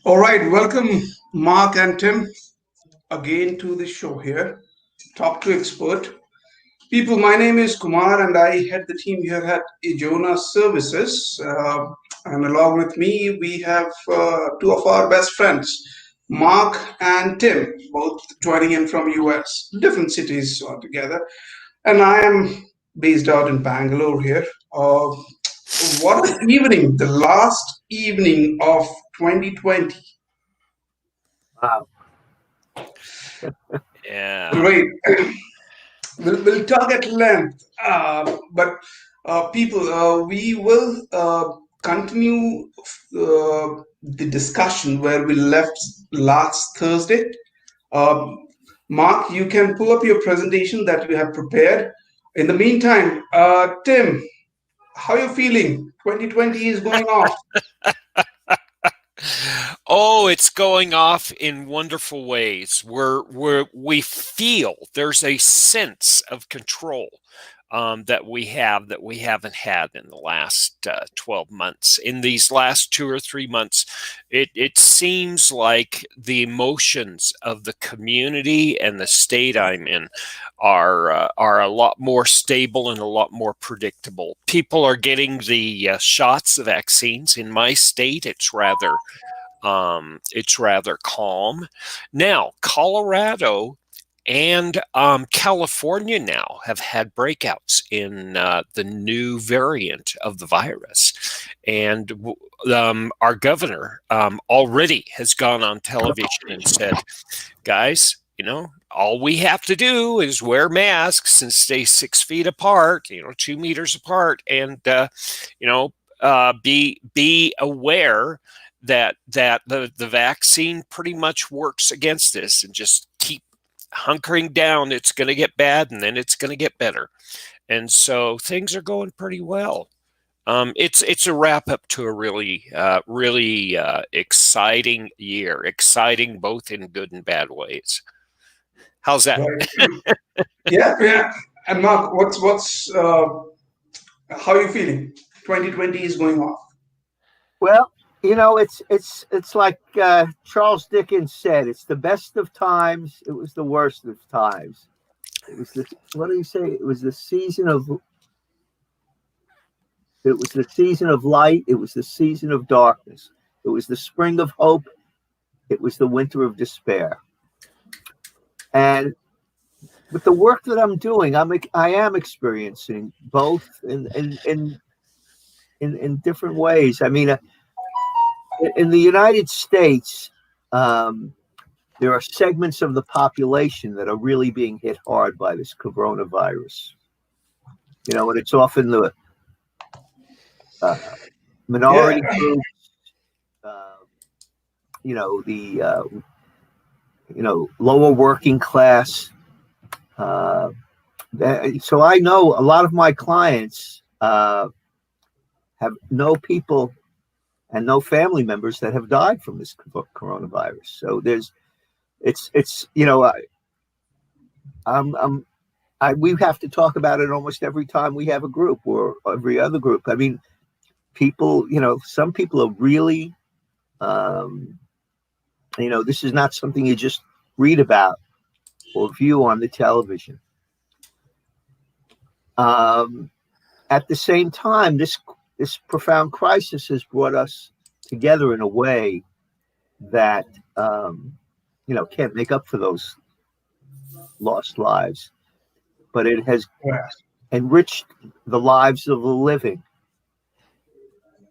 All right, welcome Mark and Tim again to the show here. Talk to expert. People, my name is Kumar and I head the team here at Ijona Services. And along with me, we have two of our best friends, Mark and Tim, both joining in from US, different cities altogether. And I am based out in Bangalore here. What an evening, the last evening of 2020. Wow. Yeah. Great. We'll talk at length, but people, we will continue the discussion where we left last Thursday. Um, Mark, you can pull up your presentation that you have prepared. In the meantime, Tim, how are you feeling? 2020 is going off. Oh, it's going off in wonderful ways. We feel there's a sense of control that we haven't had in the last 12 months. In these last 2 or 3 months, it seems like the emotions of the community and the state I'm in are a lot more stable and a lot more predictable. People are getting the shots, the vaccines. In my state, it's rather calm. Now, Colorado and California now have had breakouts in the new variant of the virus. And our governor already has gone on television and said, guys, all we have to do is wear masks and stay 6 feet apart, 2 meters apart, and, be aware that the vaccine pretty much works against this, and just keep hunkering down. It's going to get bad and then it's going to get better. And so things are going pretty well. It's a wrap up to a really exciting year, exciting both in good and bad ways. How's that? Right. Yeah. And Mark, how are you feeling? 2020 is going off. Well, it's like Charles Dickens said, it's the best of times. It was the worst of times. It was what did he say? It was the season of light. It was the season of darkness. It was the spring of hope. It was the winter of despair. And with the work that I'm doing, I am experiencing both in different ways. I mean, in the United States, there are segments of the population that are really being hit hard by this coronavirus. And it's often the minority groups, lower working class. So I know a lot of my clients have no people and no family members that have died from this coronavirus. So we have to talk about it almost every time we have a group or every other group. I mean, people, some people are really, this is not something you just read about or view on the television. At the same time, this profound crisis has brought us together in a way that, can't make up for those lost lives, but it has enriched the lives of the living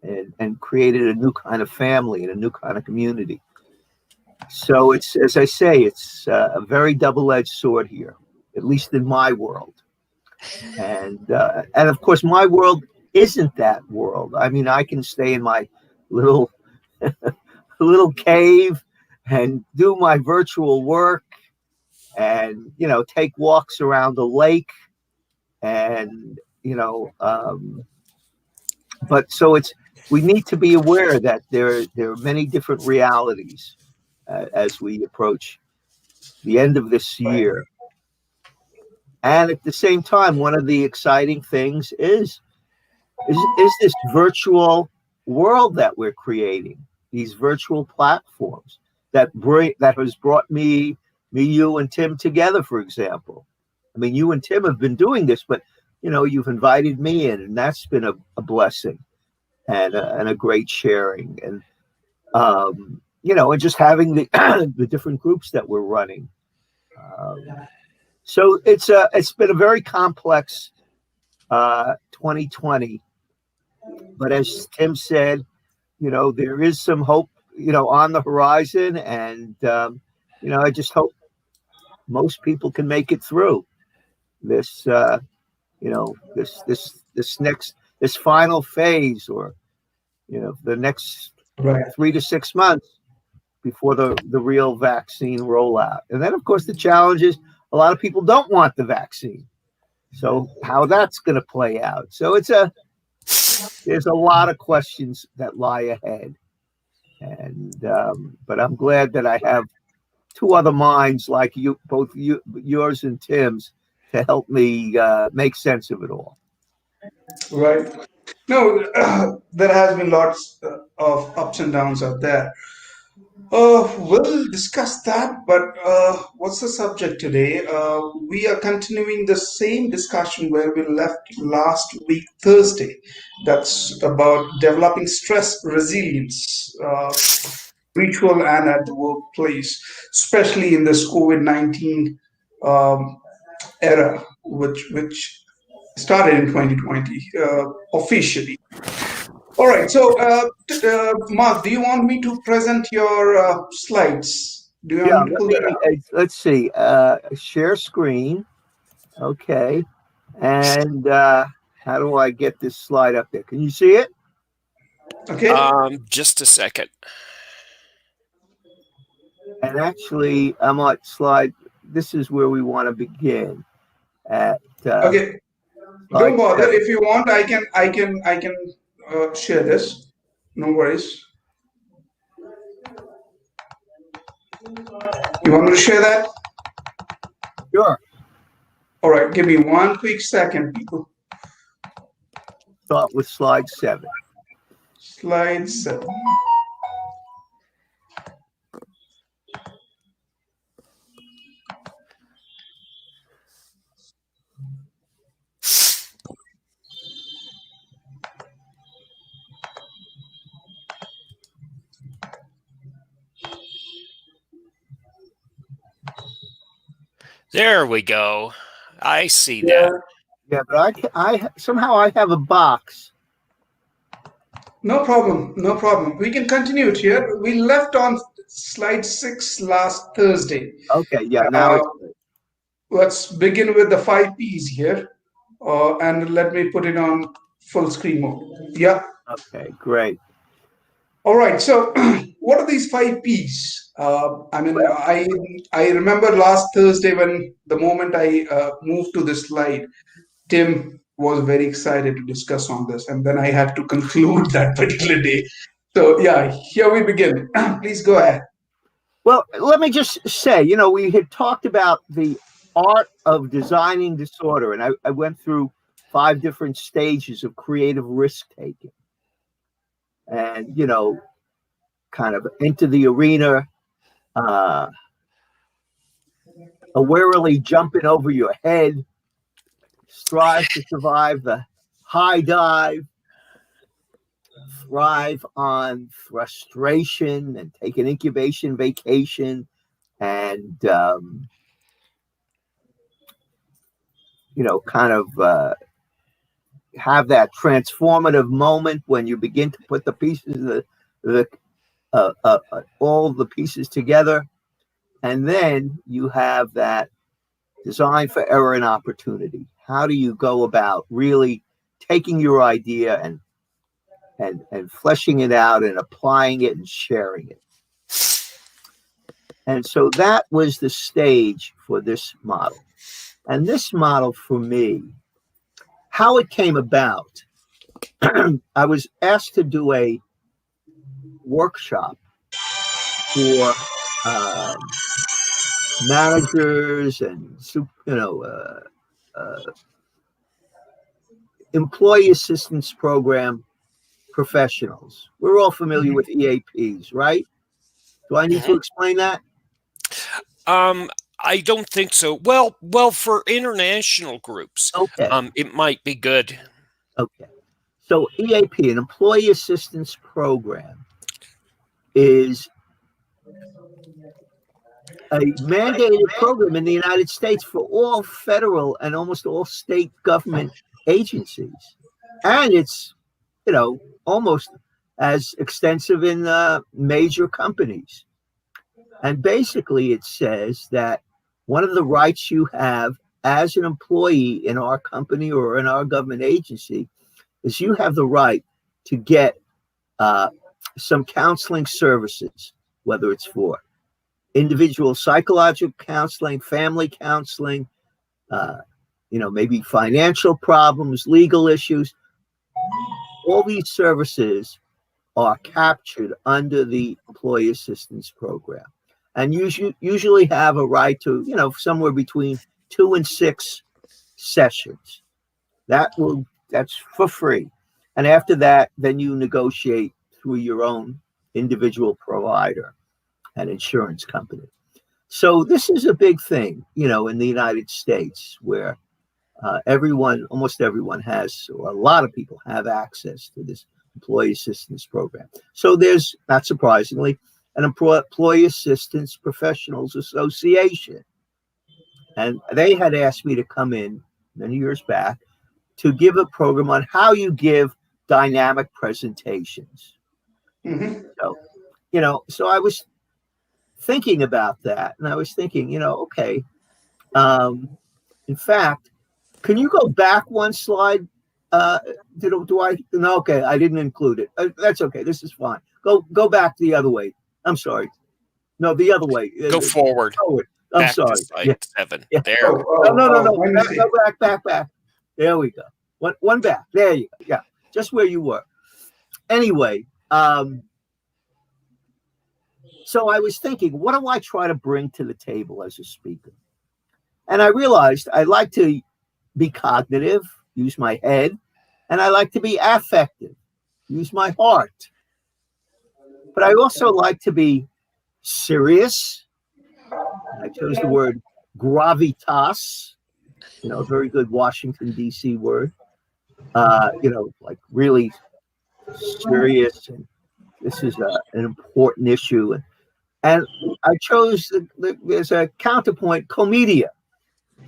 and created a new kind of family and a new kind of community. So it's, as I say, it's a very double-edged sword here, at least in my world. And of course, my world isn't that world. I mean, I can stay in my little cave and do my virtual work and, take walks around the lake and, but so we need to be aware that there are many different realities as we approach the end of this year. And at the same time, one of the exciting things is this virtual world that we're creating. these virtual platforms that has brought me, you, and Tim together. For example, I mean, you and Tim have been doing this, but you've invited me in, and that's been a blessing and a great sharing, and and just having the the different groups that we're running. So it's been a very complex 2020, but as Tim said, there is some hope, on the horizon, and I just hope most people can make it through this, this final phase, or the next Right. 3 to 6 months before the real vaccine rollout. And then, of course, the challenge is a lot of people don't want the vaccine. So how that's going to play out. So there's a lot of questions that lie ahead. And but I'm glad that I have two other minds like you, both yours and Tim's, to help me make sense of it all. Right. No, there has been lots of ups and downs out there. We'll discuss that, but what's the subject today? We are continuing the same discussion where we left last week, Thursday. That's about developing stress resilience, ritual and at the workplace, especially in this COVID-19 um, era, which started in 2020 officially. All right. So, Mark, do you want me to present your slides? Do you want Yeah, me to pull that up? let's see. Share screen. Okay. And how do I get this slide up there? Can you see it? Okay. Just a second. And actually, I'm on slide. This is where we want to begin at Okay. Don't slide bother. 7. If you want, I can share this. No worries. You want me to share that? Sure. All right. Give me one quick second, people. Start with slide 7. Slide 7. There we go. I see Yeah. that. Yeah, but I somehow I have a box. No problem. No problem. We can continue it here. We left on slide 6 last Thursday. Okay, yeah, now Uh, it's let's begin with the 5 P's here. And let me put it on full screen mode. Yeah. okay, great. All right. So, what are these 5 P's? I mean, Well, I remember last Thursday when the moment I moved to this slide, Tim was very excited to discuss on this, and then I had to conclude that particular day. So, yeah, here we begin. Please go ahead. well, let me just say, we had talked about the art of designing disorder, and I went through 5 different stages of creative risk taking, and kind of into the arena, uh, warily jumping over your head, strive to survive the high dive, thrive on frustration, and take an incubation vacation, and kind of have that transformative moment when you begin to put the pieces of the all the pieces together, and then you have that design for error and opportunity. How do you go about really taking your idea and fleshing it out and applying it and sharing it? And so that was the stage for this model. And this model for me, how it came about, I was asked to do a workshop for managers and employee assistance program professionals. We're all familiar with EAPs, right? Do I need to explain that? I don't think so. Well, for international groups, Okay. it might be good. Okay. So EAP, an employee assistance program, is a mandated program in the United States for all federal and almost all state government agencies. And it's, almost as extensive in major companies. And basically, it says that one of the rights you have as an employee in our company or in our government agency is you have the right to get some counseling services, whether it's for individual psychological counseling, family counseling, maybe financial problems, legal issues. All these services are captured under the employee assistance program, and usually have a right to, somewhere between 2 and 6 sessions. That's for free. And after that, then you negotiate through your own individual provider and insurance company. So this is a big thing, in the United States, where almost everyone has, or a lot of people have access to this employee assistance program. So there's, not surprisingly, an Employee Assistance Professionals Association. And they had asked me to come in many years back to give a program on how you give dynamic presentations. So I was thinking about that, and I was thinking, okay, in fact, can you go back one slide? Do I? No, okay, I didn't include it. That's okay. This is fine. Go back the other way. I'm sorry. No, the other way. Go forward. I'm back sorry. To slide 7. Yeah. There. No. Go back. There we go. One back. There you go. Yeah, just where you were. Anyway, so I was thinking, what do I try to bring to the table as a speaker? And I realized I like to be cognitive, use my head, and I like to be affective, use my heart. But I also like to be serious. I chose the word gravitas, a very good Washington, D.C. word, like really serious. And this is an important issue. And I chose, there's a counterpoint, comedia.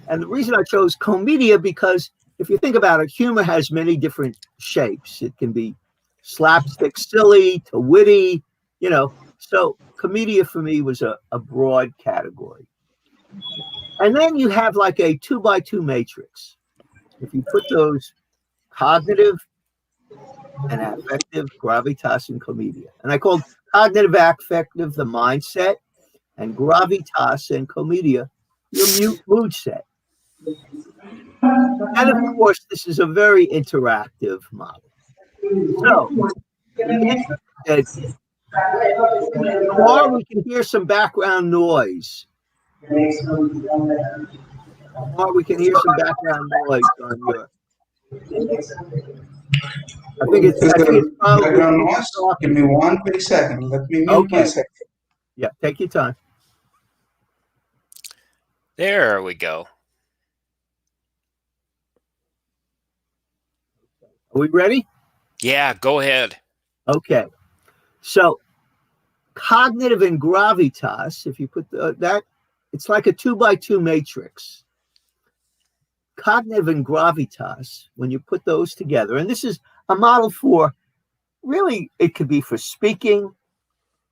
And the reason I chose comedia, because if you think about it, humor has many different shapes. It can be slapstick silly to witty, So comedia for me was a broad category. And then you have like a 2x2 matrix. If you put those cognitive and affective, gravitas, and comedia. And I called cognitive affective the mindset, and gravitas and comedia your mood set. And of course, this is a very interactive model. So, Kumar, we can hear some background noise. Kumar, we can hear some background noise on your. I think it's probably background noise. Give me 1 quick second. Let me mute myself. Yeah, take your time. There we go. Are we ready? Yeah, go ahead. Okay. So cognitive and gravitas, if you put that, it's like a 2x2 matrix. Cognitive and gravitas, when you put those together, and this is a model for, really, it could be for speaking,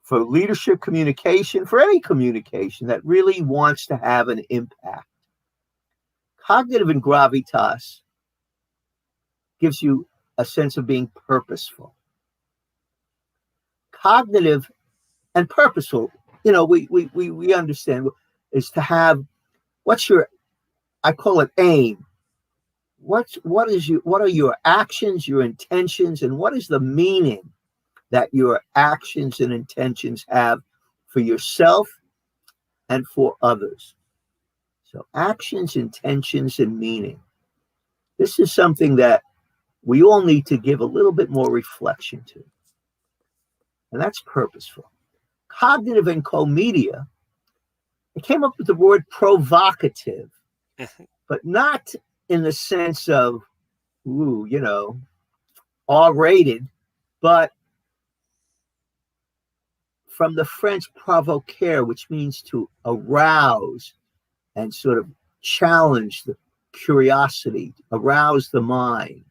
for leadership communication, for any communication that really wants to have an impact. Cognitive and gravitas gives you a sense of being purposeful. Cognitive and purposeful, we understand, is to have, I call it aim. What are your actions, your intentions, and what is the meaning that your actions and intentions have for yourself and for others? So actions, intentions, and meaning. This is something that we all need to give a little bit more reflection to. And that's purposeful. Cognitive and co-media, it came up with the word provocative, but not in the sense of, R-rated, but from the French provoquer, which means to arouse and sort of challenge the curiosity, arouse the mind.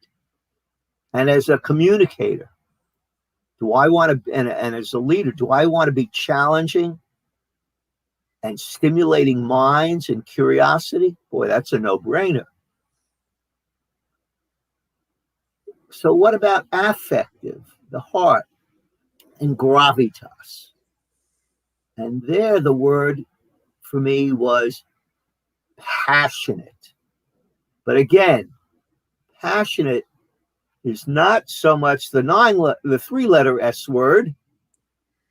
And as a communicator, do I want to, and as a leader, do I want to be challenging and stimulating minds and curiosity? Boy, that's a no-brainer. So what about affective, the heart, and gravitas? And there the word for me was passionate. But again, passionate is not so much the 3-letter S word,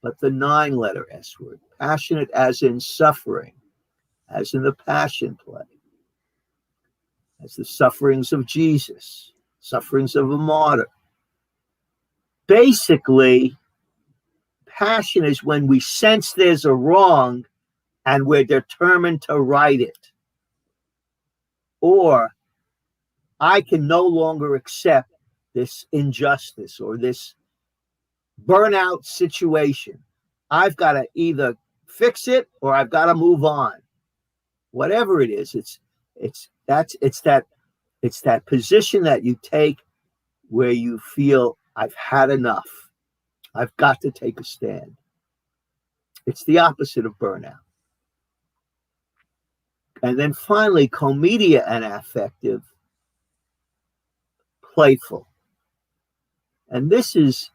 but the 9-letter S word. Passionate as in suffering, as in the Passion Play, as the sufferings of Jesus, sufferings of a martyr. Basically, passion is when we sense there's a wrong and we're determined to right it. Or I can no longer accept this injustice or this burnout situation. I've got to either fix it or I've got to move on. Whatever it is, it's that position that you take where you feel I've had enough. I've got to take a stand. It's the opposite of burnout. And then finally, comedia and affective, playful. And this is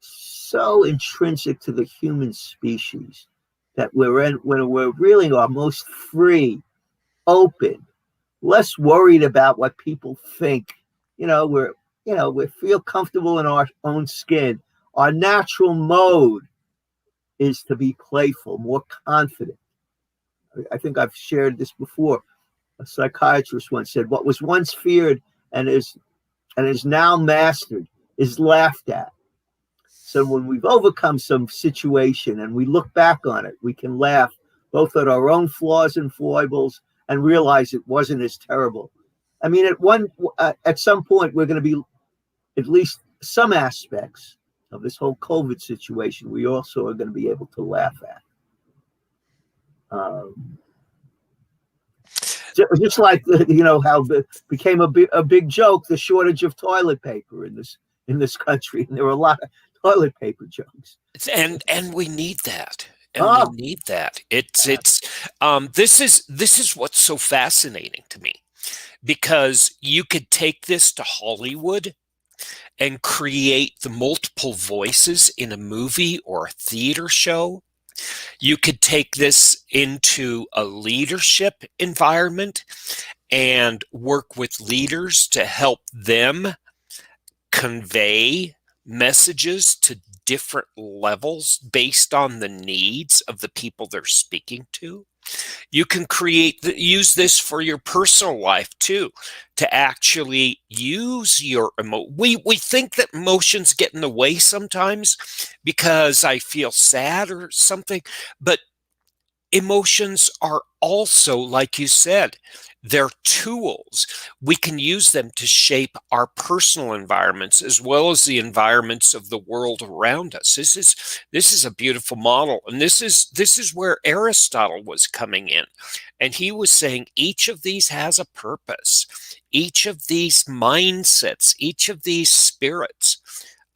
so intrinsic to the human species that when we're really our most free, open, less worried about what people think. We feel comfortable in our own skin. Our natural mode is to be playful, more confident. I think I've shared this before. A psychiatrist once said, what was once feared and is now mastered is laughed at. So when we've overcome some situation and we look back on it, we can laugh both at our own flaws and foibles and realize it wasn't as terrible. I mean, at some point, we're going to be, at least some aspects of this whole COVID situation, we also are going to be able to laugh at. Just like how it became a big joke, the shortage of toilet paper in this country, and there were a lot of toilet paper jokes. And we need that. And we need that. This is what's so fascinating to me, because you could take this to Hollywood and create the multiple voices in a movie or a theater show. You could take this into a leadership environment and work with leaders to help them convey messages to different levels based on the needs of the people they're speaking to. You can use this for your personal life too, to actually use your we think that emotions get in the way sometimes because I feel sad or something, but emotions are also, like you said, they're tools. We can use them to shape our personal environments as well as the environments of the world around us. This is a beautiful model, and this is where Aristotle was coming in, and he was saying each of these has a purpose. Each of these mindsets, each of these spirits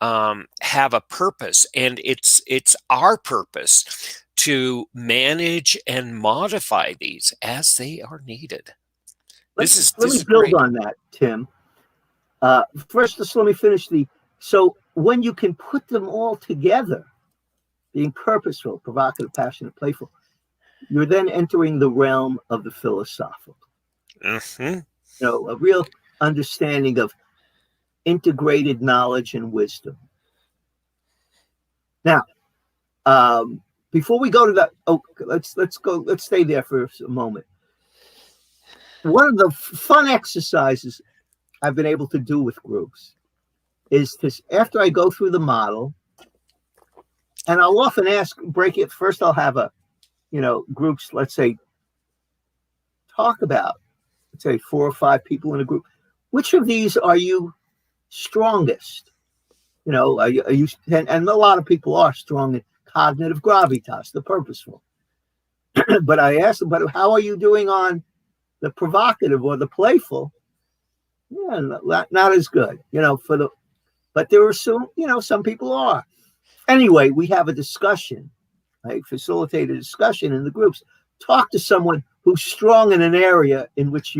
have a purpose, and it's our purpose to manage and modify these as they are needed. Let me build on that, Tim. First, just let me finish so when you can put them all together, being purposeful, provocative, passionate, playful, you're then entering the realm of the philosophical. Mm-hmm. A real understanding of integrated knowledge and wisdom. Now, before we go to that, let's stay there for a moment. One of the fun exercises I've been able to do with groups is to, after I go through the model, and I'll often break it. First, I'll have groups, let's say, talk about, let's say 4 or 5 people in a group. Which of these are you strongest? Are you and a lot of people are strong in cognitive gravitas, the purposeful. But I asked them, but how are you doing on the provocative or the playful? Yeah, not as good, but there are some people are. Anyway, we have a discussion. I facilitate a discussion in the groups. Talk to someone who's strong in an area in which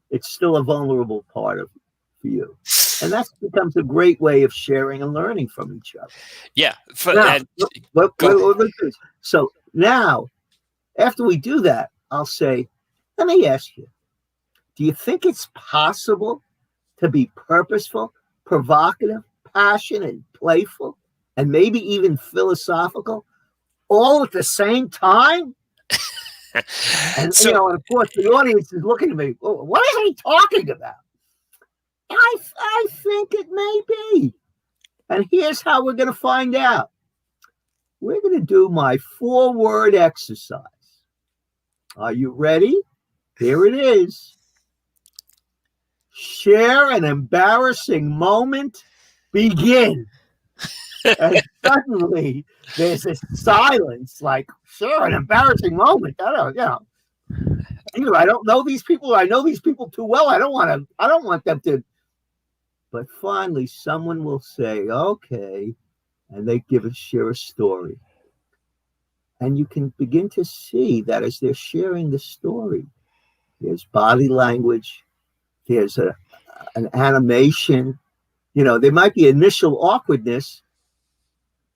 it's still a vulnerable part for you. And that becomes a great way of sharing and learning from each other. Yeah. So now, after we do that, I'll say, let me ask you, do you think it's possible to be purposeful, provocative, passionate, playful, and maybe even philosophical all at the same time? And, and of course, the audience is looking at me, oh, what is he talking about? I think it may be. And here's how we're going to find out. We're going to do my 4-word exercise. Are you ready? Here it is. Share an embarrassing moment. Begin. And suddenly there's a silence, like, share an embarrassing moment. I don't know these people. I know these people too well. I don't want them to. But finally, someone will say, okay, and they share a story. And you can begin to see that as they're sharing the story, there's body language, there's an animation, there might be initial awkwardness,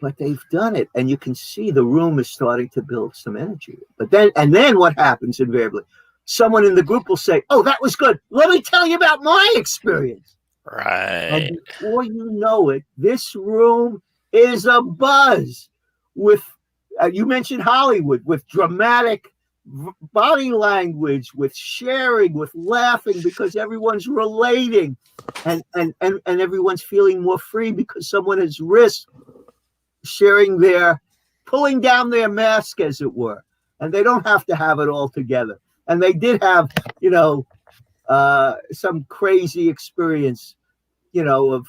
but they've done it. And you can see the room is starting to build some energy. But then what happens invariably? Someone in the group will say, oh, that was good. Let me tell you about my experience. Right. And before you know it, this room is abuzz with, you mentioned Hollywood, with dramatic body language, with sharing, with laughing, because everyone's relating, and everyone's feeling more free because someone has risked sharing pulling down their mask, as it were, and they don't have to have it all together. And they did have, some crazy experience, of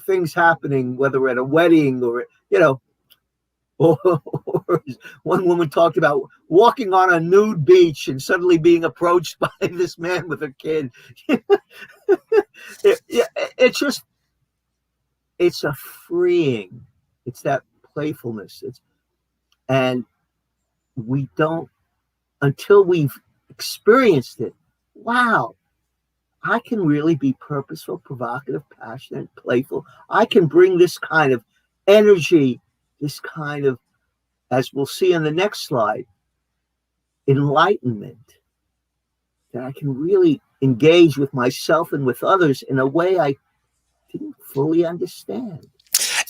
things happening, whether at a wedding or, or one woman talked about walking on a nude beach and suddenly being approached by this man with a kid. It's a freeing. It's that playfulness. And we don't, until we've experienced it, wow, I can really be purposeful, provocative, passionate, playful. I can bring this kind of energy, this kind of, as we'll see in the next slide, enlightenment, that I can really engage with myself and with others in a way I didn't fully understand.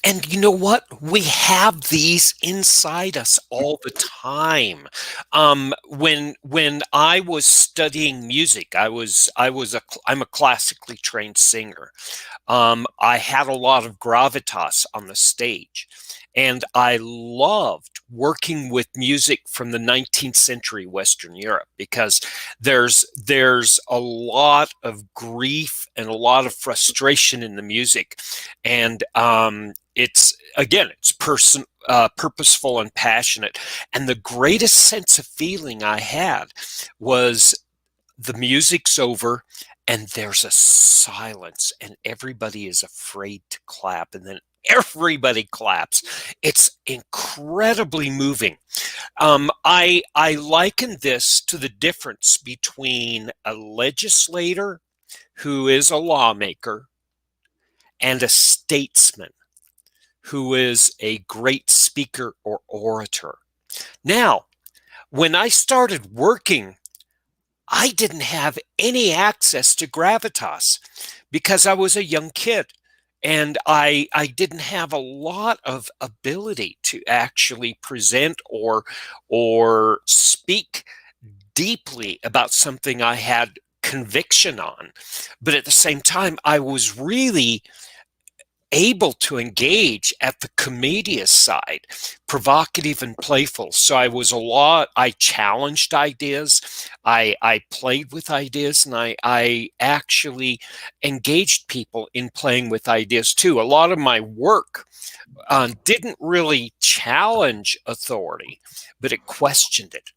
And you know what? We have these inside us all the time. When I was studying music, I'm a classically trained singer. I had a lot of gravitas on the stage, and I loved working with music from the 19th century Western Europe, because there's a lot of grief and a lot of frustration in the music, and it's purposeful and passionate. And the greatest sense of feeling I had was the music's over and there's a silence and everybody is afraid to clap, and then everybody claps. It's incredibly moving. I liken this to the difference between a legislator who is a lawmaker and a statesman who is a great speaker or orator. Now, when I started working, I didn't have any access to gravitas because I was a young kid, and I didn't have a lot of ability to actually present or speak deeply about something I had conviction on. But at the same time, I was really able to engage at the comedian side, provocative and playful. So I challenged ideas, I played with ideas, and I actually engaged people in playing with ideas too. A lot of my work didn't really challenge authority, but it questioned it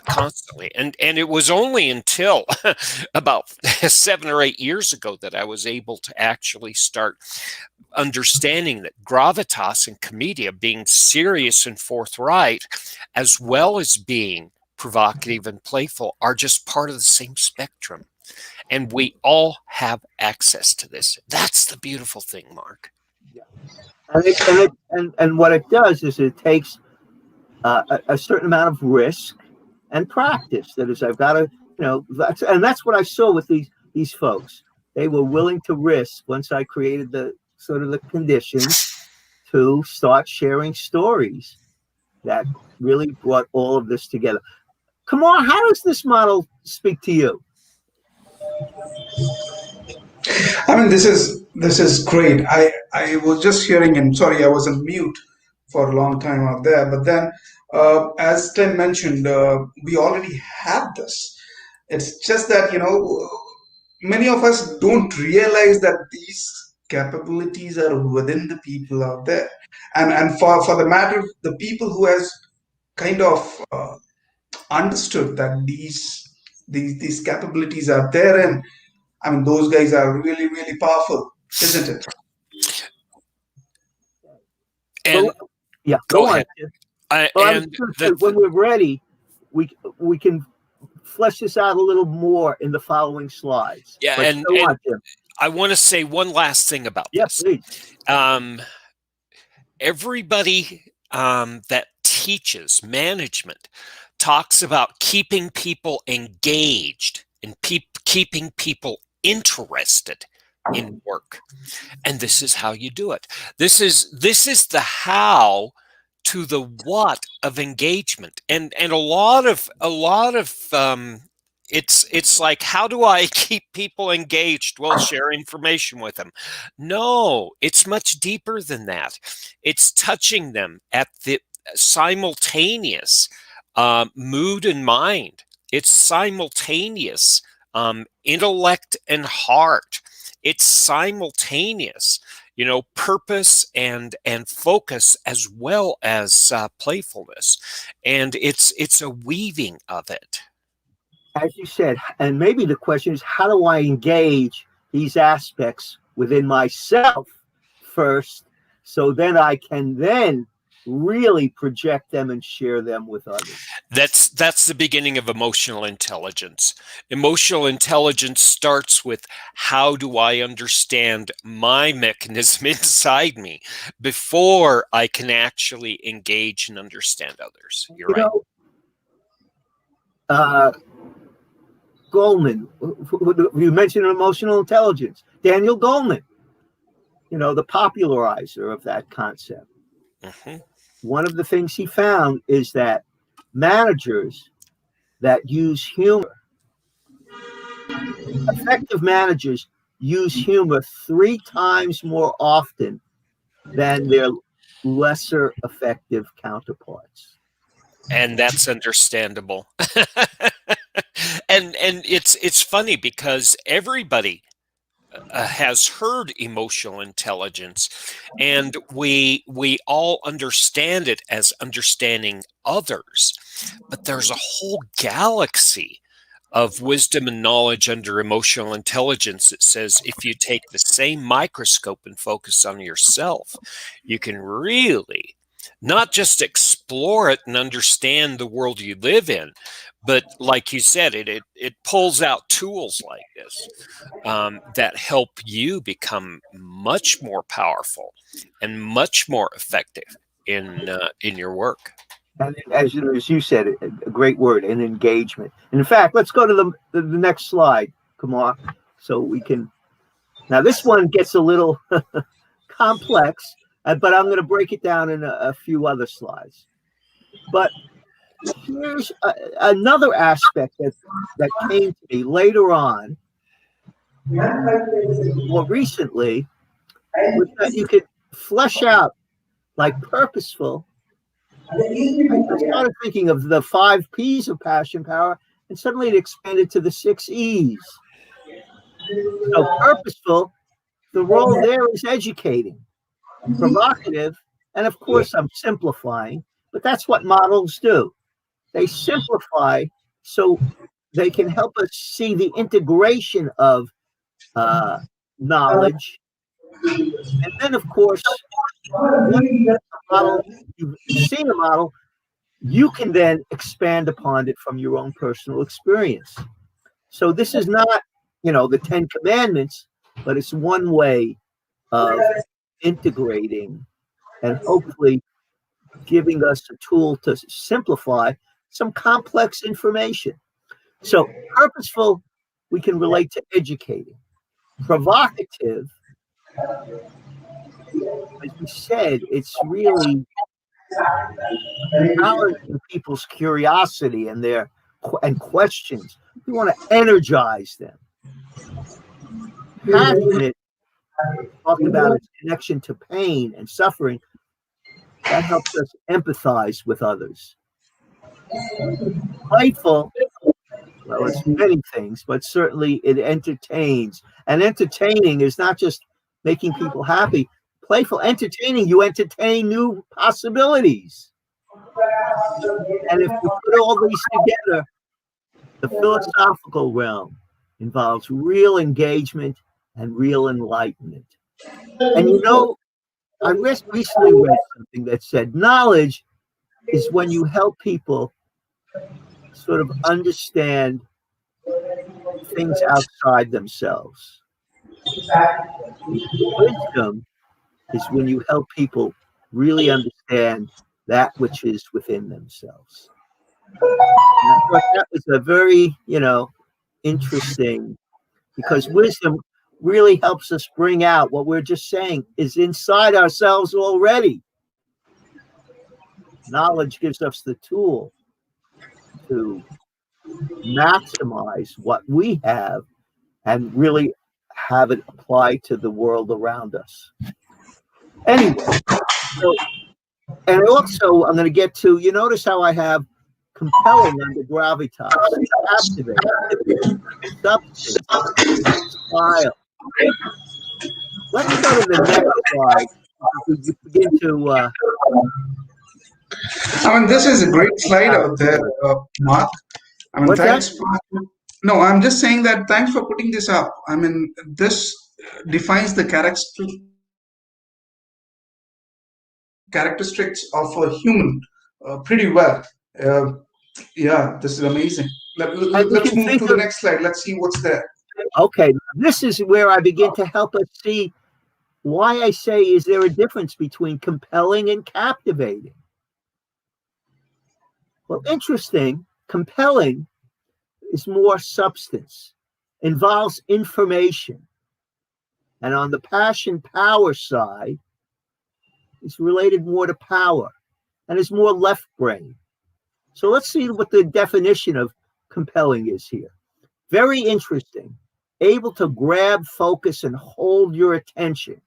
constantly. And it was only until about 7 or 8 years ago that I was able to actually start understanding that gravitas and comedia, being serious and forthright, as well as being provocative and playful, are just part of the same spectrum. And we all have access to this. That's the beautiful thing, Mark. And what it does is it takes a certain amount of risk and practice. That is, I've got to, that's what I saw with these folks. They were willing to risk once I created the conditions to start sharing stories that really brought all of this together. Kumar, how does this model speak to you? I mean, this is great. I was just hearing, and sorry, I was on mute for a long time out there. But then, as Tim mentioned, we already have this. It's just that many of us don't realize that these capabilities are within the people out there, and for the matter, the people who has kind of understood that these capabilities are there, and I mean, those guys are really, really powerful, isn't it? And yeah, go ahead. When we're ready, we can flesh this out a little more in the following slides. Yeah, and I want to say one last thing about this. Please. Everybody that teaches management talks about keeping people engaged and keeping people interested in work, and this is how you do it. This is the how to the what of engagement, and a lot of it's like, how do I keep people engaged? Well, share information with them. No, it's much deeper than that. It's touching them at the simultaneous mood and mind. It's simultaneous intellect and heart. It's simultaneous, purpose and focus, as well as playfulness, and it's a weaving of it. As you said, and maybe the question is, how do I engage these aspects within myself first, so then I can then really project them and share them with others? That's the beginning of emotional intelligence. Emotional intelligence starts with, how do I understand my mechanism inside me before I can actually engage and understand others. You're right. Goleman, you mentioned emotional intelligence. Daniel Goleman, the popularizer of that concept. Mm-hmm. One of the things he found is that managers that use humor, effective managers use humor 3 times more often than their lesser effective counterparts. And that's understandable. and it's funny because everybody has heard emotional intelligence, and we all understand it as understanding others, but there's a whole galaxy of wisdom and knowledge under emotional intelligence that says, if you take the same microscope and focus on yourself, you can really not just explore it and understand the world you live in, but like you said, it pulls out tools like this that help you become much more powerful and much more effective in your work. And as you said, a great word, an engagement. And in fact, let's go to the next slide, Kumar, so we can. Now, this one gets a little complex, but I'm going to break it down in a few other slides. But Here's another aspect that came to me later on, more recently, was that you could flesh out like purposeful. I started thinking of the 5 P's of passion power, and suddenly it expanded to the 6 E's. So purposeful, the role there is educating, provocative, and of course I'm simplifying, but that's what models do. They simplify so they can help us see the integration of knowledge. And then, of course, once you've seen a model, you can then expand upon it from your own personal experience. So this is not, the 10 Commandments, but it's one way of integrating and hopefully giving us a tool to simplify some complex information. So purposeful, we can relate to educating. Provocative, as we said, it's really challenging people's curiosity and questions. We want to energize them. Passionate, talked about its connection to pain and suffering. That helps us empathize with others. Playful, well, it's many things, but certainly it entertains. And entertaining is not just making people happy. Playful, entertaining, you entertain new possibilities. And if we put all these together, the philosophical realm involves real engagement and real enlightenment. And I recently read something that said knowledge is when you help people sort of understand things outside themselves. Wisdom is when you help people really understand that which is within themselves. And I thought that was a very, interesting, because wisdom really helps us bring out what we're just saying is inside ourselves already. Knowledge gives us the tool to maximize what we have and really have it apply to the world around us. Anyway, and also I'm going to get to, you notice how I have compelling under gravitas, captivating, substance, style. Let's go to the next slide. We begin to. This is a great slide out there, Mark. What's thanks. No, I'm just saying that thanks for putting this up. This defines the characteristics of a human pretty well. Yeah, this is amazing. Let's move to the next slide. Let's see what's there. Okay, this is where I begin to help us see why I say, is there a difference between compelling and captivating? Well, interesting. Compelling is more substance, involves information. And on the passion power side, it's related more to power and is more left brain. So let's see what the definition of compelling is here. Very interesting. Able to grab, focus, and hold your attention.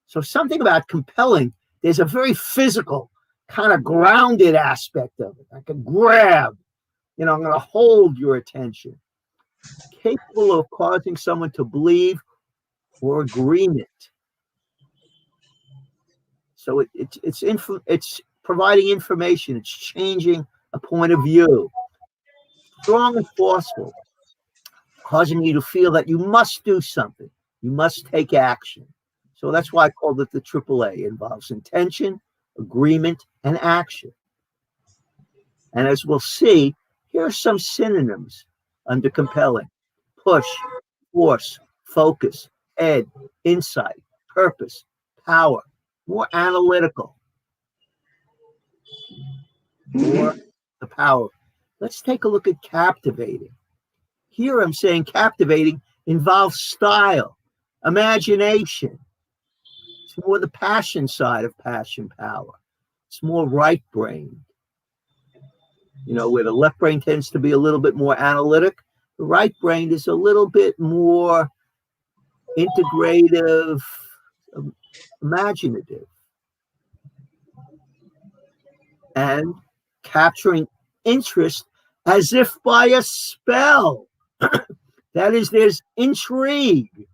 So something about compelling, there's a very physical, kind of grounded aspect of it. I can grab, I'm going to hold your attention. Capable of causing someone to believe or agreement. So it's providing information. It's changing a point of view. Strong and forceful, causing you to feel that you must do something. You must take action. So that's why I called it the AAA. It involves intention, agreement, and action. And as we'll see, here are some synonyms under compelling: push, force, focus, head, insight, purpose, power, more analytical, more the power. Let's take a look at captivating. Here I'm saying captivating involves style, imagination. It's more the passion side of passion power. It's more right brain. where the left brain tends to be a little bit more analytic. The right brain is a little bit more integrative, imaginative, and capturing interest as if by a spell. That is, there's intrigue.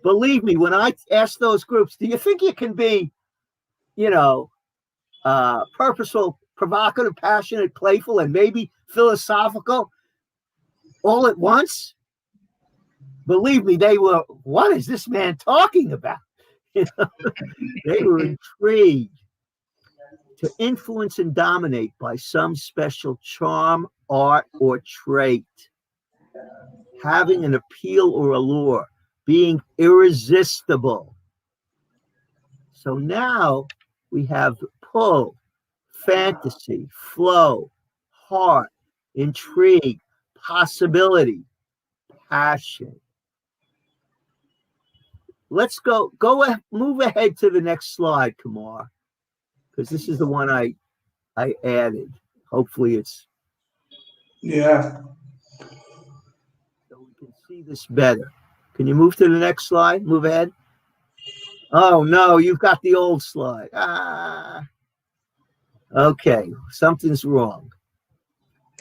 Believe me, when I ask those groups, do you think you can be, purposeful, provocative, passionate, playful, and maybe philosophical all at once? Believe me, they were, what is this man talking about? They were intrigued. To influence and dominate by some special charm, art, or trait. Having an appeal or allure, being irresistible. So now we have pull, fantasy, flow, heart, intrigue, possibility, passion. Let's move ahead to the next slide, Kumar, because this is the one I added. Hopefully it's... Yeah. So we can see this better. Can you move to the next slide? Move ahead. Oh, no, you've got the old slide. Okay, something's wrong.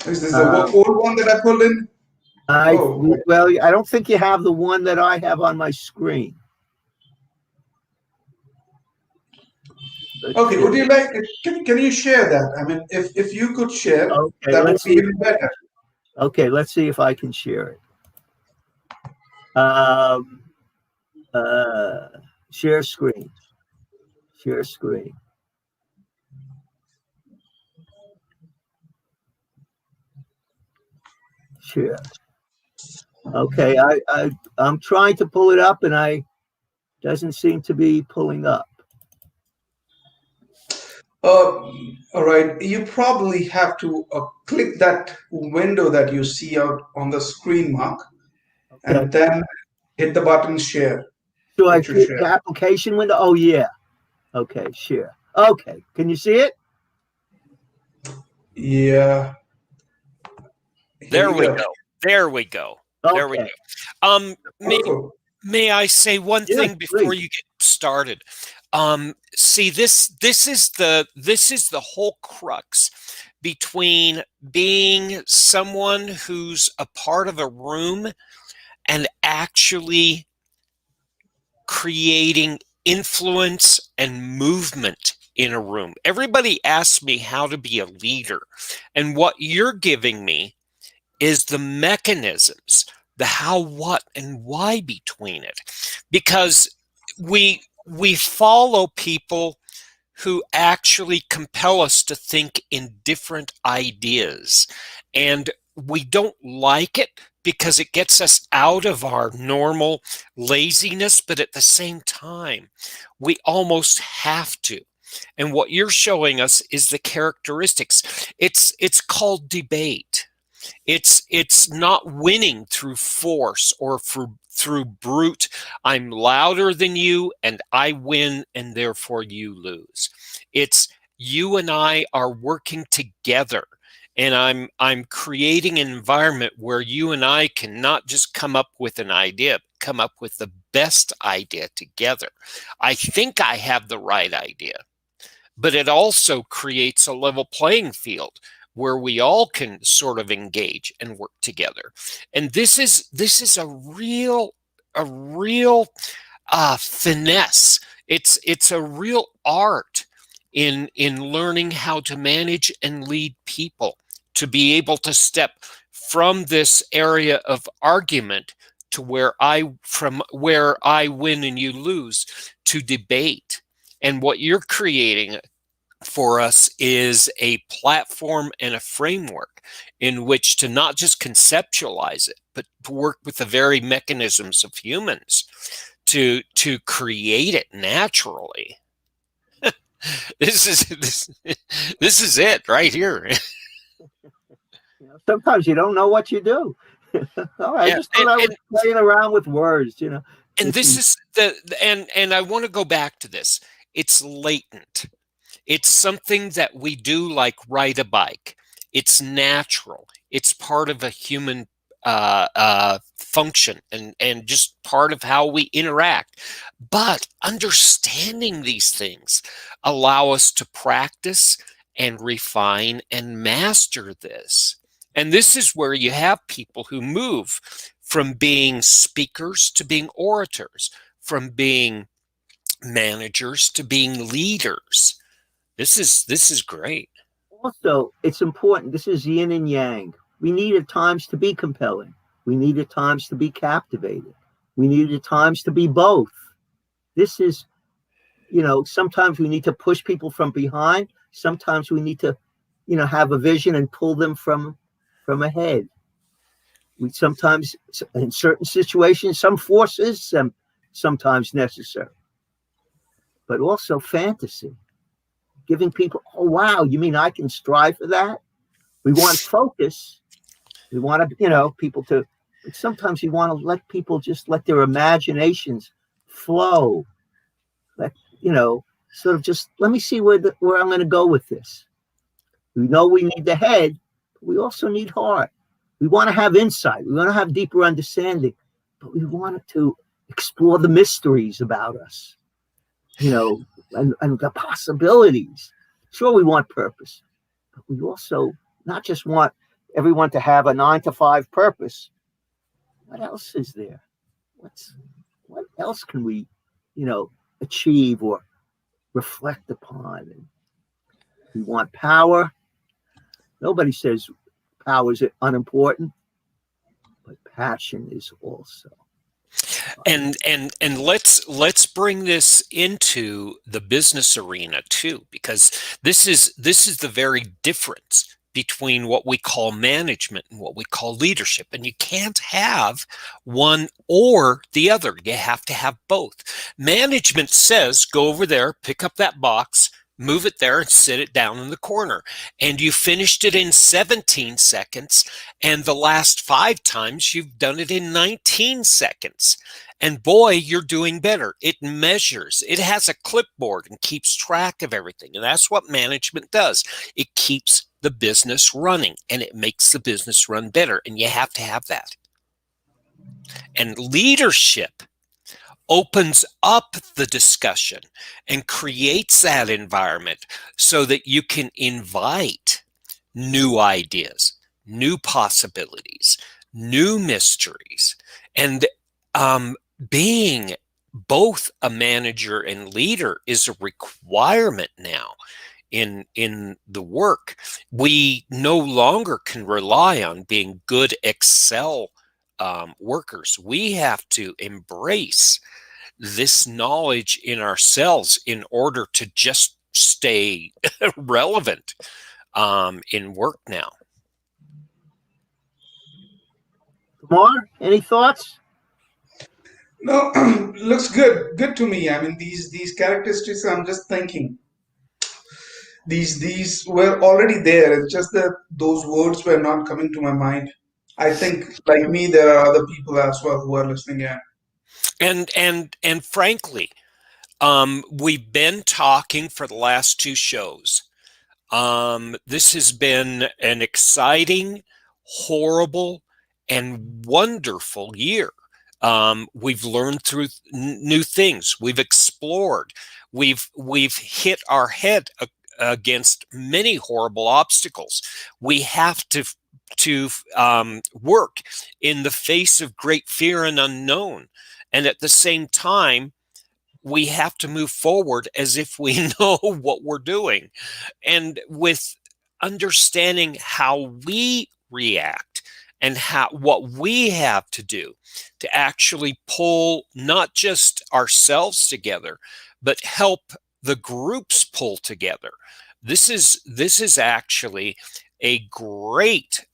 Is this the old one that I pulled in? Well, I don't think you have the one that I have on my screen. Okay, would you like, can you share that? I mean, if you could share, okay, that would be even better. Okay, let's see if I can share it. Share screen. Share screen. Share. Okay, I'm trying to pull it up and doesn't seem to be pulling up. All right, you probably have to click that window that you see out on the screen, Mark, Okay. and then hit the button share. So I click the application window? Oh, yeah. Okay, share. Okay, can you see it? Yeah. There we go. There we go. Okay. There we go. May I say one thing before you get started? See, this is the whole crux between being someone who's a part of a room and actually creating influence and movement in a room. Everybody asks me how to be a leader, and what you're giving me is the mechanisms, the how, what, and why between it. Because we follow people who actually compel us to think in different ideas. And we don't like it because it gets us out of our normal laziness, but at the same time, we almost have to. And what you're showing us is the characteristics. It's called debate. It's not winning through force or through brute. I'm louder than you and I win and therefore you lose. It's you and I are working together, and I'm creating an environment where you and I can not just come up with an idea, come up with the best idea together. I think I have the right idea, but it also creates a level playing field where we all can sort of engage and work together. And this is a real finesse. It's a real art in learning how to manage and lead people, to be able to step from this area of argument to where I win and you lose, to debate. And what you're creating for us is a platform and a framework in which to not just conceptualize it, but to work with the very mechanisms of humans to create it naturally. This is it right here. Sometimes you don't know what you do. I just thought I was playing around with words, And this is and I want to go back to this. It's latent. It's something that we do, like ride a bike. It's natural. It's part of a human function and just part of how we interact. But understanding these things allow us to practice and refine and master this. And this is where you have people who move from being speakers to being orators, from being managers to being leaders. This is great. Also, it's important. This is yin and yang. We need at times to be compelling. We need at times to be captivated. We need at times to be both. This is, sometimes we need to push people from behind. Sometimes we need to, have a vision and pull them from ahead. We sometimes, in certain situations, some force is sometimes necessary. But also fantasy. Giving people, oh, wow, you mean I can strive for that? We want focus. We want to, people to, but sometimes you want to let people just let their imaginations flow. Let, sort of just, let me see where I'm going to go with this. We know we need the head, but we also need heart. We want to have insight. We want to have deeper understanding, but we want to explore the mysteries about us, and the possibilities. Sure, we want purpose, but we also not just want everyone to have a 9-to-5 purpose. What else is there? What else can we, achieve or reflect upon? And we want power. Nobody says power is unimportant, but passion is also. And let's bring this into the business arena too, because this is the very difference between what we call management and what we call leadership. And you can't have one or the other. You have to have both. Management says, go over there, pick up that box, move it there and sit it down in the corner. And you finished it in 17 seconds. And the last 5 times you've done it in 19 seconds. And boy, you're doing better. It measures. It has a clipboard and keeps track of everything. And that's what management does. It keeps the business running and it makes the business run better. And you have to have that. And leadership opens up the discussion and creates that environment so that you can invite new ideas, new possibilities, new mysteries. And being both a manager and leader is a requirement now in the work. We no longer can rely on being good Excel workers. We have to embrace this knowledge in ourselves in order to just stay relevant in work now. Kumar, any thoughts? No, looks good to me. I mean, these characteristics. I'm just thinking these were already there. It's just that those words were not coming to my mind. I think, like me, there are other people as well who are listening in. And frankly, we've been talking for the last 2 shows. This has been an exciting, horrible, and wonderful year. We've learned through new things. We've explored. We've hit our head against many horrible obstacles. We have to work in the face of great fear and unknown. And at the same time, we have to move forward as if we know what we're doing. And with understanding how we react and what we have to do to actually pull not just ourselves together, but help the groups pull together. This is actually a great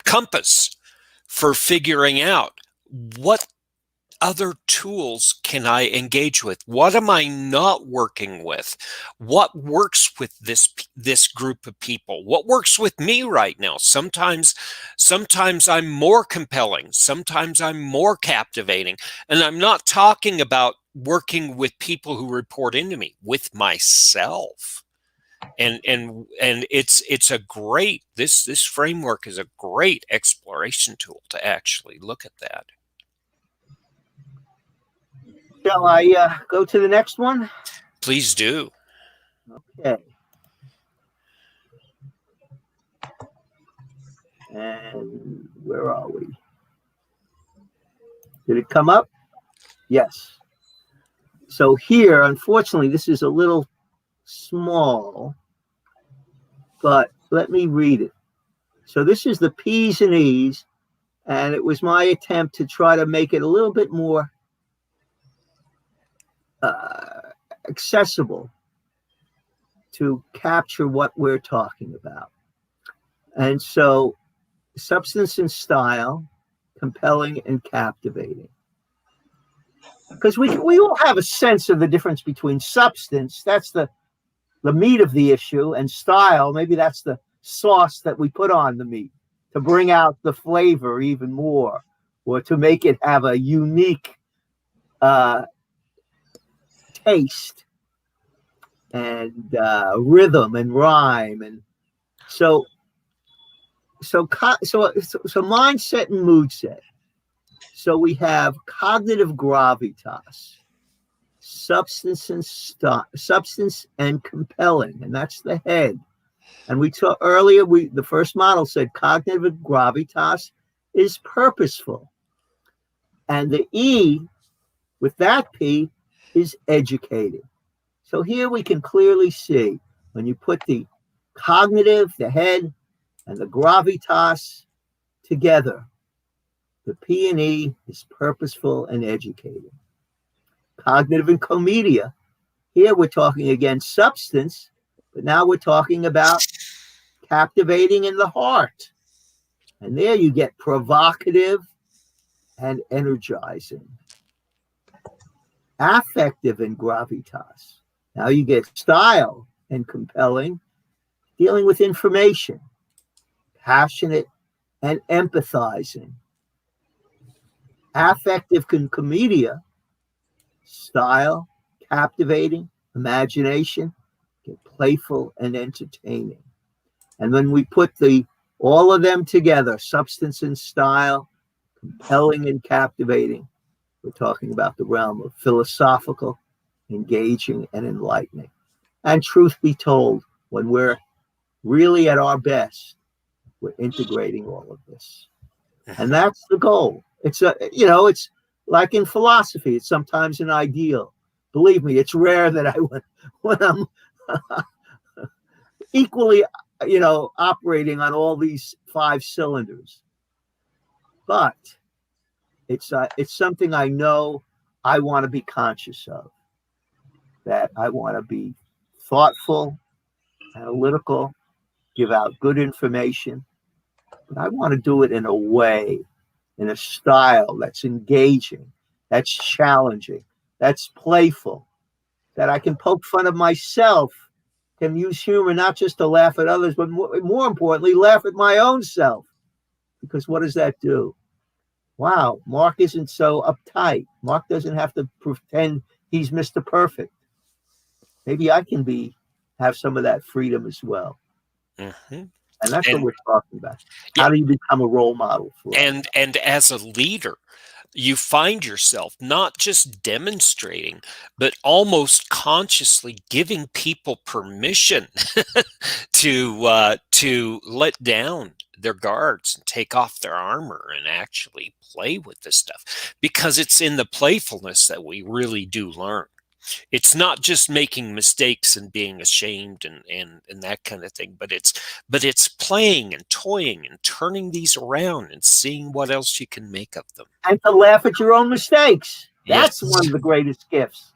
compass for figuring out what other tools can I engage with? What am I not working with? What works with this group of people? What works with me right now? Sometimes I'm more compelling. Sometimes I'm more captivating. And I'm not talking about working with people who report into me, with myself. And it's a great, this framework is a great exploration tool to actually look at that. Shall I go to the next one? Please do. Okay. And where are we? Did it come up? Yes. So here, unfortunately, this is a little small, but let me read it. So this is the P's and E's, and it was my attempt to try to make it a little bit more accessible to capture what we're talking about. And so substance and style, compelling and captivating. Because we all have a sense of the difference between substance, that's the meat of the issue, and style, maybe that's the sauce that we put on the meat to bring out the flavor even more, or to make it have a unique taste and rhythm and rhyme. And so mindset and mood set. So we have cognitive gravitas, substance and compelling, and that's the head. And we saw earlier, the first model said cognitive gravitas is purposeful, and the E with that P is educated. So here we can clearly see when you put the cognitive, the head, and the gravitas together, the P and E is purposeful and educated. Cognitive and comedia. Here we're talking again substance, but now we're talking about captivating in the heart. And there you get provocative and energizing. Affective and gravitas. Now you get style and compelling, dealing with information. Passionate and empathizing. Affective and comedia, style, captivating, imagination, get playful and entertaining. And when we put all of them together, substance and style, compelling and captivating, we're talking about the realm of philosophical, engaging, and enlightening. And truth be told, when we're really at our best, we're integrating all of this. And that's the goal. It's like in philosophy, it's sometimes an ideal. Believe me, it's rare that when I'm equally, operating on all these 5 cylinders. But it's something I know I want to be conscious of, that I want to be thoughtful, analytical, give out good information, but I want to do it in a way, in a style that's engaging, that's challenging, that's playful, that I can poke fun of myself, can use humor not just to laugh at others, but more importantly, laugh at my own self. Because what does that do? Wow, Mark isn't so uptight. Mark doesn't have to pretend he's Mr. Perfect. Maybe I can have some of that freedom as well. Mm-hmm. And that's what we're talking about. How do you become a role model for and as a leader, you find yourself not just demonstrating, but almost consciously giving people permission to let down their guards and take off their armor and actually play with this stuff, because it's in the playfulness that we really do learn. It's not just making mistakes and being ashamed and that kind of thing, but it's playing and toying and turning these around and seeing what else you can make of them. And to laugh at your own mistakes. That's Yes. one of the greatest gifts.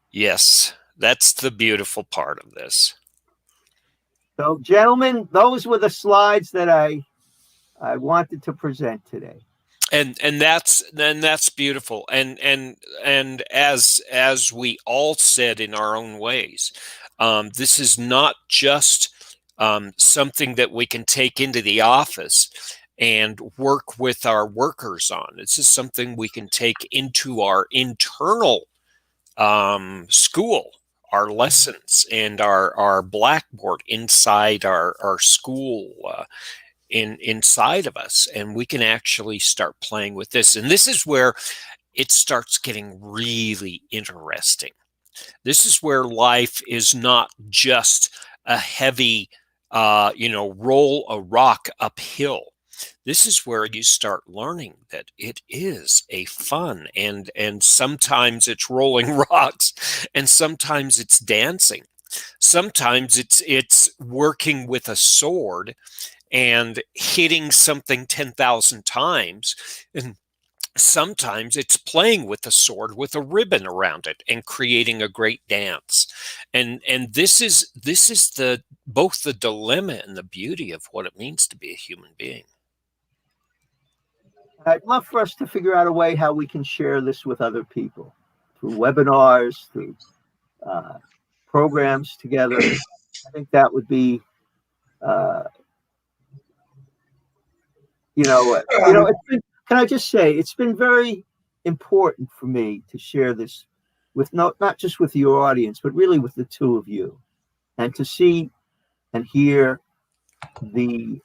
Yes, that's the beautiful part of this. So, gentlemen, those were the slides that I wanted to present today. And that's beautiful. And as we all said in our own ways, this is not just something that we can take into the office and work with our workers on. This is something we can take into our internal school, our lessons, and our blackboard inside our school, inside of us, and we can actually start playing with this. And this is where it starts getting really interesting. This is where life is not just a heavy, roll a rock uphill. This is where you start learning that it is a fun, and sometimes it's rolling rocks, and sometimes it's dancing. Sometimes it's working with a sword and hitting something 10,000 times, and sometimes it's playing with a sword with a ribbon around it and creating a great dance. And this is the both the dilemma and the beauty of what it means to be a human being. I'd love for us to figure out a way how we can share this with other people through webinars, through programs together. I think that would be, it's been, can I just say, it's been very important for me to share this with not just with your audience, but really with the two of you, and to see and hear the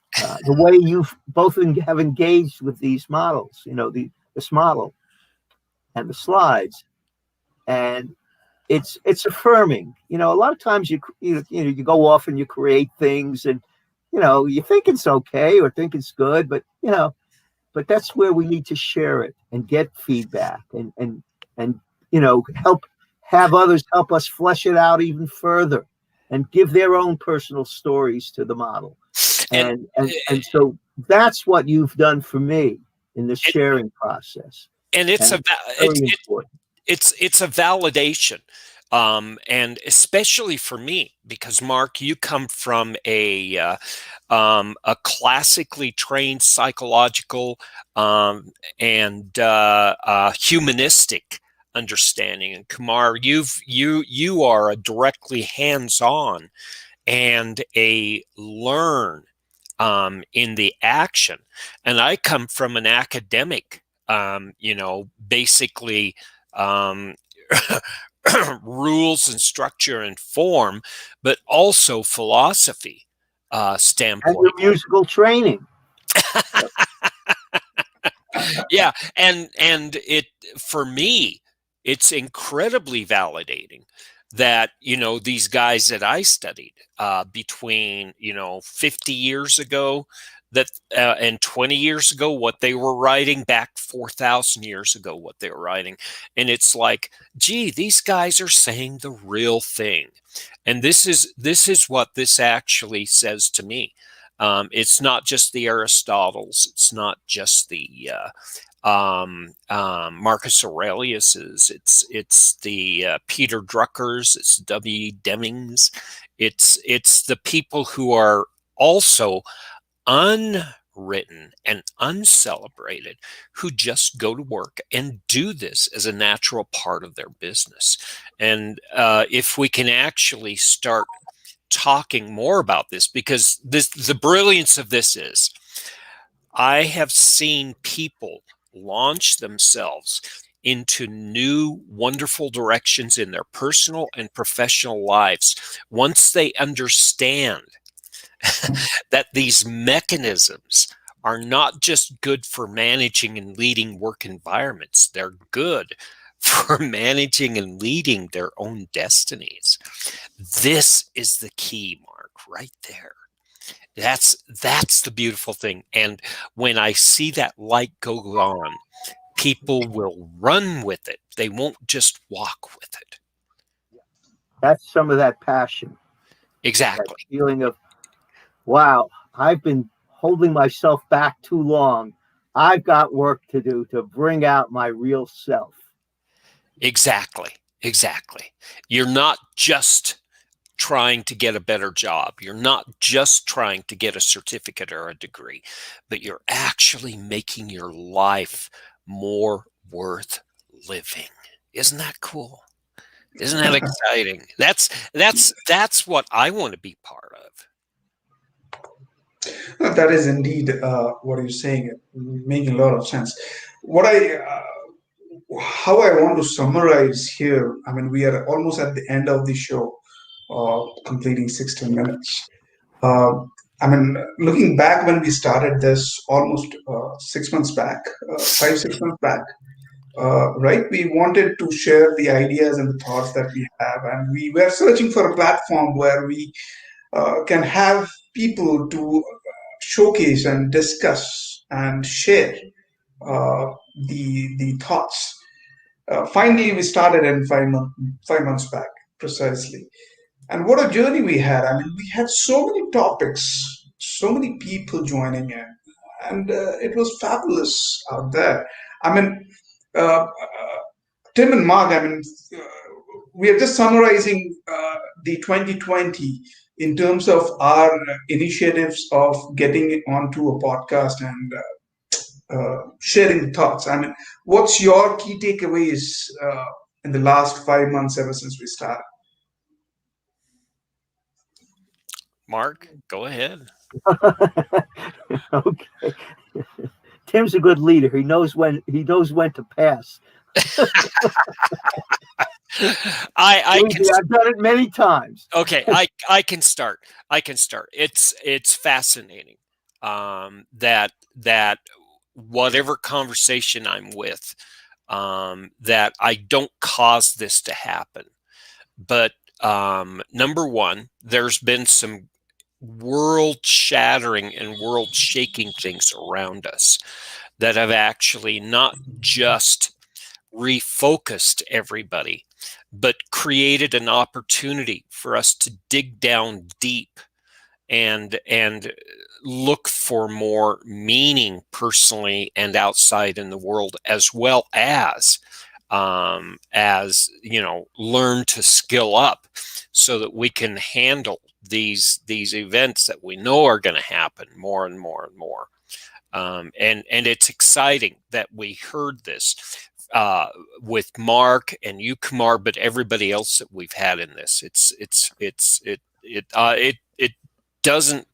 way you both have engaged with these models, this model and the slides, and it's affirming. A lot of times you go off and you create things, and you think it's okay or think it's good, but that's where we need to share it and get feedback and help have others help us flesh it out even further and give their own personal stories to the model. And so that's what you've done for me in the sharing process. And it's a validation. And especially for me, because Mark, you come from a classically trained psychological and humanistic understanding, and Kumar, you are a directly hands-on and a learn in the action, and I come from an academic, basically. Rules and structure and form, but also philosophy standpoint. And your musical training. Yeah, and it, for me, it's incredibly validating that these guys that I studied between 50 years ago and 20 years ago, what they were writing, back 4,000 years ago, what they were writing. And it's like, gee, these guys are saying the real thing. And this is what this actually says to me. It's not just the Aristotles. It's not just the Marcus Aurelius's. It's the Peter Druckers. It's W. Demings. It's the people who are also unwritten and uncelebrated, who just go to work and do this as a natural part of their business. And if we can actually start talking more about this, because the brilliance of this is, I have seen people launch themselves into new wonderful directions in their personal and professional lives once they understand that these mechanisms are not just good for managing and leading work environments. They're good for managing and leading their own destinies. This is the key, Mark, right there. That's the beautiful thing. And when I see that light go on, people will run with it. They won't just walk with it. That's some of that passion. Exactly. That feeling of, wow, I've been holding myself back too long. I've got work to do to bring out my real self. Exactly. You're not just trying to get a better job. You're not just trying to get a certificate or a degree, but you're actually making your life more worth living. Isn't that cool? Isn't that exciting? That's what I want to be part of. That is indeed what you're saying, making a lot of sense. What I how I want to summarize here, I mean, we are almost at the end of the show, completing 60 minutes. Uh, I mean, looking back when we started this almost 6 months back, 5, 6 months back, right? We wanted to share the ideas and the thoughts that we have, and we were searching for a platform where we can have people to showcase and discuss and share uh, the thoughts. Finally, we started in 5 months back, precisely. And what a journey we had. I mean, we had so many topics, so many people joining in, and it was fabulous out there. I mean, Tim and Mark, I mean, uh, we are just summarizing the 2020 in terms of our initiatives of getting onto a podcast and sharing thoughts. I mean, what's your key takeaways in the last 5 months ever since we started? Mark, go ahead. Okay. Tim's a good leader. He knows when to pass. I Believe can me, I've done it many times. okay. I can start. I can start. It's fascinating that whatever conversation I'm with, that I don't cause this to happen. But number one, there's been some world shattering and world shaking things around us that have actually not just refocused everybody, but created an opportunity for us to dig down deep and look for more meaning personally and outside in the world, as well as learn to skill up so that we can handle these events that we know are going to happen more and more and more. And it's exciting that we heard this with Mark and you, Kumar, but everybody else that we've had in this. It doesn't,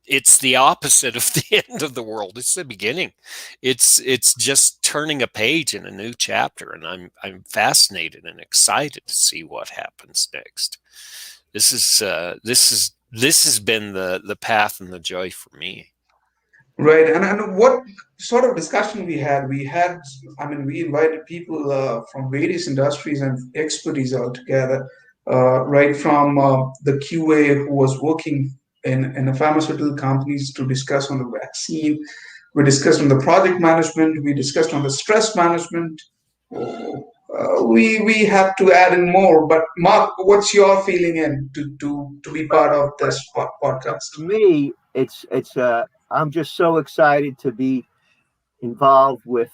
it's the opposite of the end of the world. It's the beginning. It's just turning a page in a new chapter, and I'm fascinated and excited to see what happens next. This has been the path and the joy for me. Right. And what sort of discussion we had? We had, I mean, we invited people from various industries and expertise altogether, right from the QA who was working in a pharmaceutical companies to discuss on the vaccine. We discussed on the project management. We discussed on the stress management. We had to add in more. But Mark, what's your feeling in to be part of this podcast? For me, it's I'm just so excited to be involved with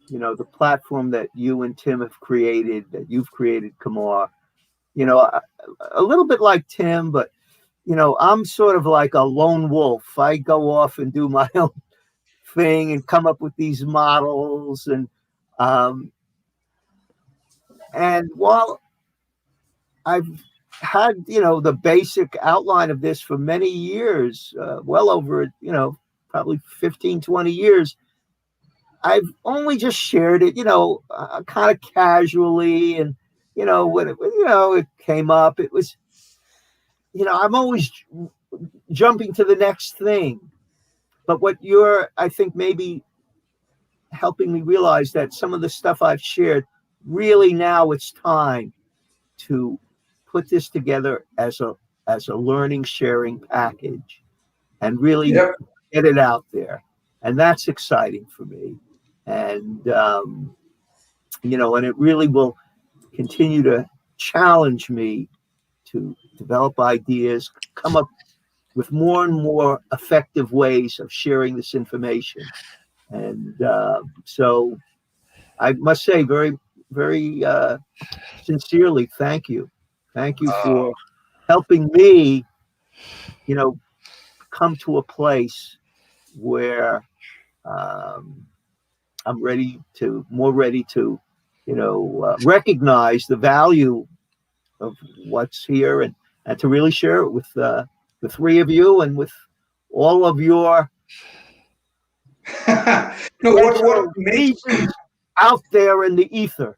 the platform that you and Tim have created, that you've created, Kumar. A little bit like Tim, but I'm sort of like a lone wolf. I go off and do my own thing and come up with these models, um, and while I've had the basic outline of this for many years, well over probably 15, 20 years, I've only just shared it kind of casually, and when it came up, it was I'm always jumping to the next thing. But what you're, I think, maybe helping me realize that some of the stuff I've shared, really now it's time to put this together as a learning sharing package and really Yep. get it out there. And that's exciting for me. And and it really will continue to challenge me to develop ideas, come up with more and more effective ways of sharing this information. And so I must say very, very sincerely, thank you. Thank you for helping me, come to a place where I'm more ready to, recognize the value of what's here, and to really share it with the three of you and with all of your No, what Potential makes reasons out there in the ether.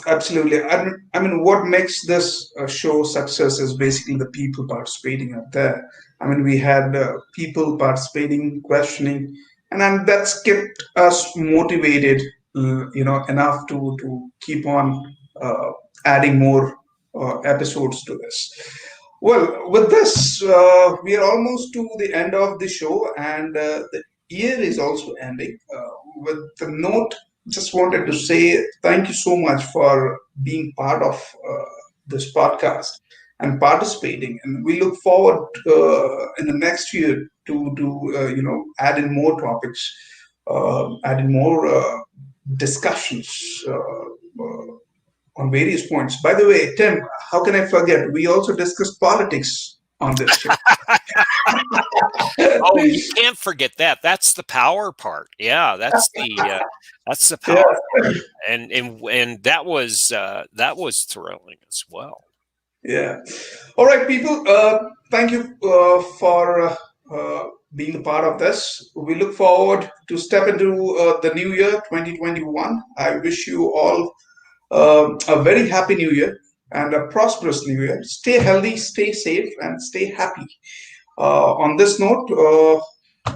absolutely. I mean, what makes this show success is basically the people participating out there. I mean, we had people participating, questioning, and then that's kept us motivated, enough to keep on uh, adding more episodes to this. Well, with this, we are almost to the end of the show, and the year is also ending. With the note, just wanted to say thank you so much for being part of this podcast and participating. And we look forward in the next year to add in more topics, add in more discussions. On various points. By the way, Tim, how can I forget? We also discussed politics on this show. Oh, you can't forget that. That's the power part. Yeah, that's the Yeah, power part, and that was thrilling as well. yeah. All right, people. Thank you for being a part of this. We look forward to step into the new year, 2021. I wish you all a very happy new year and a prosperous new year. Stay healthy, stay safe, and stay happy. On this note,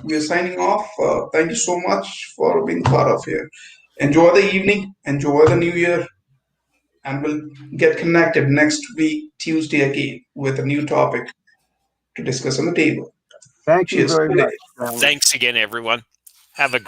we are signing off. Thank you so much for being part of here. Enjoy the evening, enjoy the new year, and we'll get connected next week, Tuesday, again, with a new topic to discuss on the table. Thank you Cheers. very much. Thanks again, everyone. Have a great